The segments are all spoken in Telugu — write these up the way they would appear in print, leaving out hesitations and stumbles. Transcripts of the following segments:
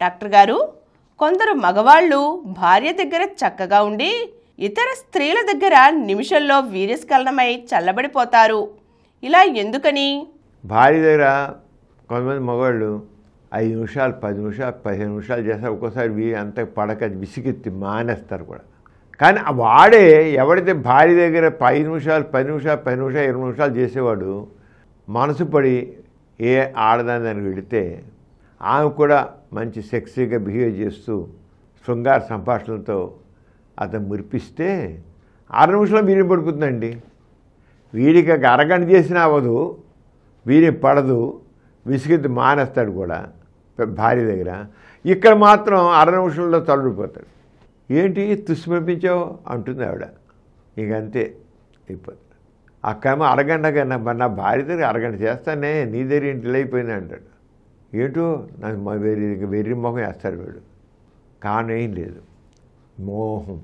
డాక్టర్ గారు, కొందరు మగవాళ్ళు భార్య దగ్గర చక్కగా ఉండి ఇతర స్త్రీల దగ్గర నిమిషంలో వీర్యస్ఖలనమై చల్లబడిపోతారు. ఇలా ఎందుకని? భార్య దగ్గర కొంతమంది మగవాళ్ళు 5 నిమిషాలు 10 నిమిషాలు 15 నిమిషాలు చేస్తారు. ఒక్కోసారి అంత పడక విసిగెత్తి మానేస్తారు కూడా. కానీ వాడే ఎవడైతే భార్య దగ్గర 5 నిమిషాలు 10 నిమిషాలు 10 నిమిషాలు 20 నిమిషాలు చేసేవాడు మనసు పడి ఏ ఆడదాన్ని వెళితే ఆమె కూడా మంచి సెక్సీగా బిహేవ్ చేస్తూ శృంగార సంభాషణలతో అతను మురిపిస్తే 6 నిమిషంలో వీర్యం పడిపోతుందండి. వీడికి అరగంట చేసినా అవ్వదు, వీర్యం పడదు, విసిగెత్తి మానేస్తాడు కూడా భార్య దగ్గర. ఇక్కడ మాత్రం 6 నిమిషంలో తలడిపోతాడు. ఏంటి తుస్సు పంపించావు అంటుంది ఆవిడ. ఇక అంతే అయిపోతుంది. అక్కడేమో అరగంట కన్నా నా భార్య దగ్గర అరగంట చేస్తానే, నీ దగ్గర ఇంటిలో అయిపోయింది అంటాడు. ఏంటో నాకు వెర్రి మొహం వేస్తాడు వీడు. కానేం లేదు, మోహం.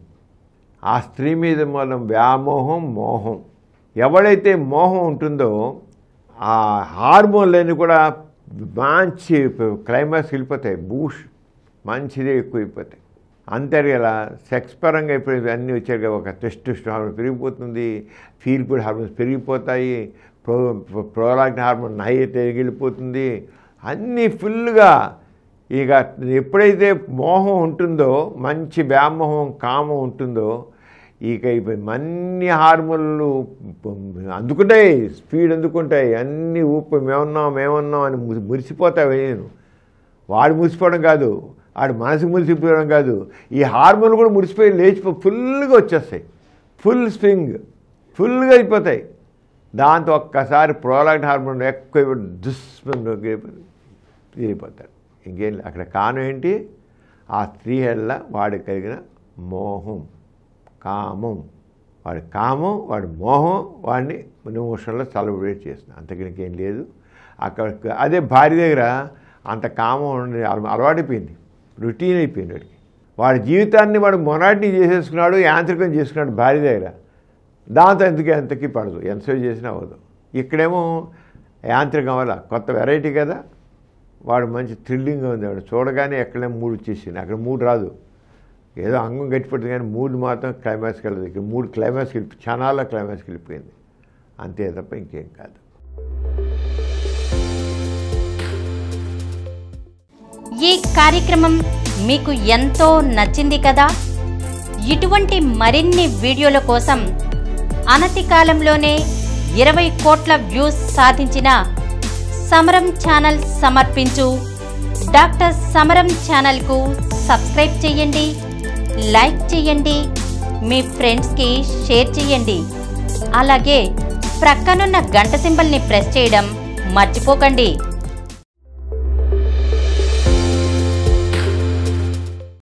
ఆ స్త్రీ మీద మూలం వ్యామోహం, మోహం. ఎవడైతే మోహం ఉంటుందో ఆ హార్మోన్లన్నీ కూడా మంచి క్లైమాక్స్కి వెళ్ళిపోతాయి. బూష్ మంచిదే ఎక్కువైపోతాయి. అంతే కదా, సెక్స్ పరంగా ఇప్పుడు అన్నీ వచ్చాయి కదా. ఒక టెస్టోస్టెరాన్ హార్మోన్ పెరిగిపోతుంది, ఫీల్ గుడ్ హార్మోన్స్ పెరిగిపోతాయి, ప్రోలాక్టిన్ హార్మోన్ హై వెళ్ళిపోతుంది, అన్నీ ఫుల్గా. ఇక ఎప్పుడైతే మోహం ఉంటుందో, మంచి వ్యామోహం కామం ఉంటుందో, ఇక అన్ని హార్మోన్లు అందుకుంటాయి, స్పీడ్ అందుకుంటాయి, అన్నీ ఊపి మేమున్నాం అని మురిసిపోతాయి. నేను వాడు మురిసిపోవడం కాదు, వాడు మనసు మురిసిపోవడం కాదు, ఈ హార్మోన్లు కూడా మురిసిపోయి లేచిపోయి ఫుల్గా వచ్చేస్తాయి. ఫుల్ స్వింగ్, ఫుల్గా అయిపోతాయి. దాంతో ఒక్కసారి ప్రోలాక్టిన్ హార్మోన్ ఎక్కువ వెళ్ళిపోతారు. ఇంకేం అక్కడ కారణం ఏంటి? ఆ స్త్రీ వల్ల వాడికి కలిగిన మోహం, కామం. వాడి కామం, వాడి మోహం వాడిని నిమిషంలో సెలబ్రేట్ చేస్తుంది. అంతకనికేం లేదు అక్కడ. అదే భార్య దగ్గర అంత కామం అలవాటైపోయింది, రొటీన్ అయిపోయింది వాడికి. వాడి జీవితాన్ని వాడు మొనాటిని చేసేసుకున్నాడు, యాంత్రికం చేసుకున్నాడు భార్య దగ్గర. దాంతో ఎంతకీ పడదు, ఎంతసేపు చేసినా అవ్వదు. ఇక్కడేమో యాంత్రికం వల్ల కొత్త వెరైటీ కదా, వాడు మంచి థ్రిల్లింగ్గా ఉంది. వాడు చూడగానే ఎక్కడేమో మూడు వచ్చేసింది. అక్కడ మూడు రాదు, ఏదో అంగం గట్టిపడుతుంది, కానీ మూడు మాత్రం క్లైమాక్స్కి వెళ్ళదు. ఇక్కడ 3 క్లైమాక్స్కి క్షణాల్లో క్లైమాక్స్కి వెళ్ళిపోయింది. అంతే తప్ప ఇంకేం కాదు. ఈ కార్యక్రమం మీకు ఎంతో నచ్చింది కదా. ఇటువంటి మరిన్ని వీడియోల కోసం అనతి కాలంలోనే 20 కోట్ల వ్యూస్ సాధించిన సమరం ఛానల్ సమర్పించు డాక్టర్ సమరం ఛానల్కు సబ్స్క్రైబ్ చేయండి, లైక్ చేయండి, మీ ఫ్రెండ్స్కి షేర్ చేయండి. అలాగే ప్రక్కనున్న గంట సింబల్ని ప్రెస్ చేయడం మర్చిపోకండి.